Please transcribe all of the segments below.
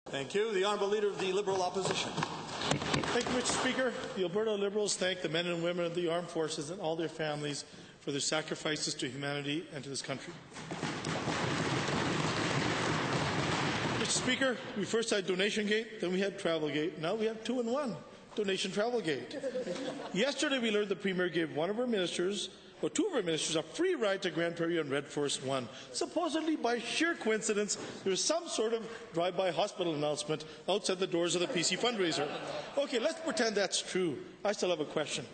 Thank you. The Honourable Leader of the Liberal Opposition. Thank you, Mr. Speaker. The Alberta Liberals thank the men and women of the armed forces and all their families for their sacrifices to humanity and to this country. Mr. Speaker, we first had Donation Gate, then we had Travel Gate. Now we have 2 in 1, Donation Travel Gate. Yesterday we learned the Premier gave two of our ministers a free ride to Grande Prairie on Red Force 1. Supposedly, by sheer coincidence, there was some sort of drive-by hospital announcement outside the doors of the PC fundraiser. Okay, let's pretend that's true. I still have a question.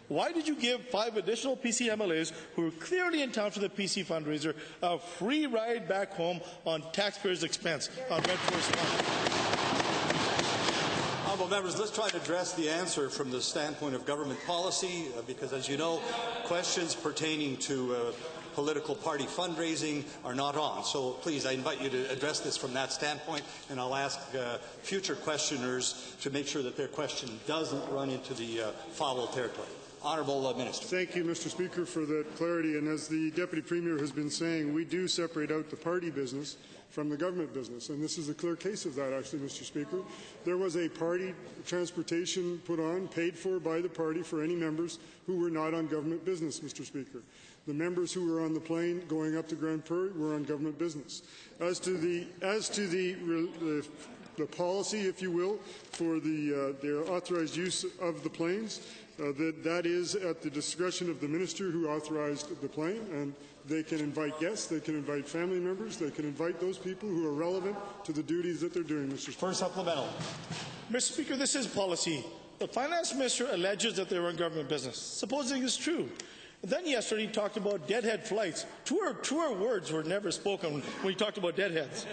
Why did you give 5 additional PC MLAs who were clearly in town for the PC fundraiser a free ride back home on taxpayers' expense on Red Force 1? Honourable members, let's try to address the answer from the standpoint of government policy, because, as you know, questions pertaining to political party fundraising are not on. So please, I invite you to address this from that standpoint, and I'll ask future questioners to make sure that their question doesn't run into the foul territory. Honourable Minister. Thank you, Mr. Speaker, for that clarity. And as the Deputy Premier has been saying, we do separate out the party business from the government business. And this is a clear case of that, actually, Mr. Speaker. There was a party transportation put on, paid for by the party for any members who were not on government business, Mr. Speaker. The members who were on the plane going up to Grande Prairie were on government business. As to the policy, if you will, for the authorized use of the planes, that is at the discretion of the minister who authorized the plane, and they can invite guests, they can invite family members, they can invite those people who are relevant to the duties that they're doing, Mr. Speaker. First supplemental. Mr. Speaker, this is policy. The finance minister alleges that they were in government business, supposing it's true. Then yesterday he talked about deadhead flights. Truer words were never spoken when he talked about deadheads.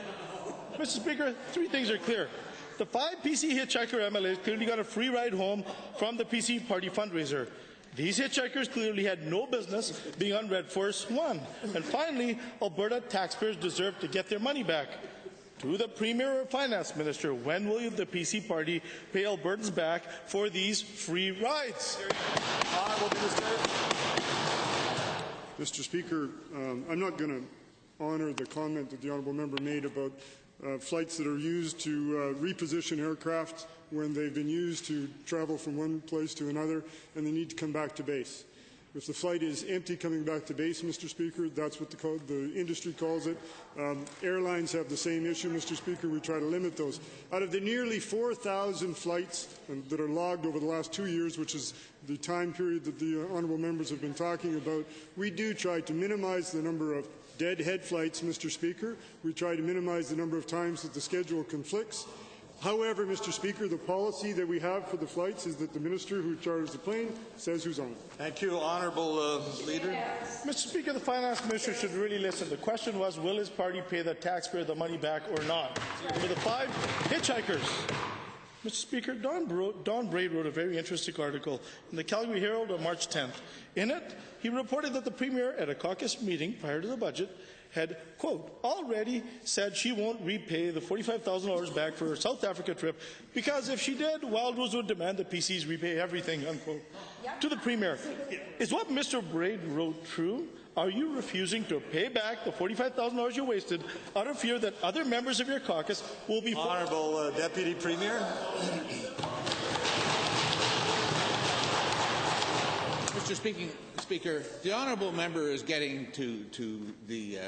Mr. Speaker, 3 things are clear. The 5 PC hitchhiker MLAs clearly got a free ride home from the PC party fundraiser. These hitchhikers clearly had no business being on Red Force 1. And finally, Alberta taxpayers deserve to get their money back. To the Premier or Finance Minister, when will the PC party pay Albertans back for these free rides? Honourable Minister. Mr. Speaker, I'm not going to honour the comment that the honourable member made about flights that are used to reposition aircraft when they've been used to travel from one place to another and they need to come back to base. If the flight is empty coming back to base, Mr. Speaker, that's what the industry calls it. Airlines have the same issue, Mr. Speaker. We try to limit those. Out of the nearly 4,000 flights that are logged over the last 2 years, which is the time period that the honourable members have been talking about, we do try to minimize the number of deadhead flights, Mr. Speaker. We try to minimize the number of times that the schedule conflicts. However, Mr. Speaker, the policy that we have for the flights is that the minister who charters the plane says who's on it. Thank you, Honourable Leader. Mr. Speaker, the Finance Minister should really listen. The question was, will his party pay the taxpayer the money back or not? For the 5 hitchhikers. Mr. Speaker, Don Braid wrote a very interesting article in the Calgary Herald on March 10th. In it, he reported that the Premier, at a caucus meeting prior to the budget, had, quote, already said she won't repay the $45,000 back for her South Africa trip because if she did, Wild Rose would demand that PCs repay everything, unquote. To the Premier, is what Mr. Braid wrote true? Are you refusing to pay back the $45,000 you wasted out of fear that other members of your caucus will be... Honourable Deputy Premier. Mr. Speaker, the honourable member is getting to the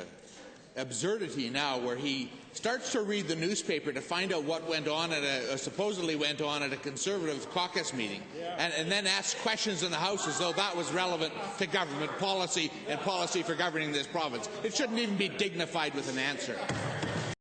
absurdity now where he starts to read the newspaper to find out what went on at supposedly went on at a Conservative caucus meeting, and then asks questions in the House as though that was relevant to government policy and policy for governing this province. It shouldn't even be dignified with an answer.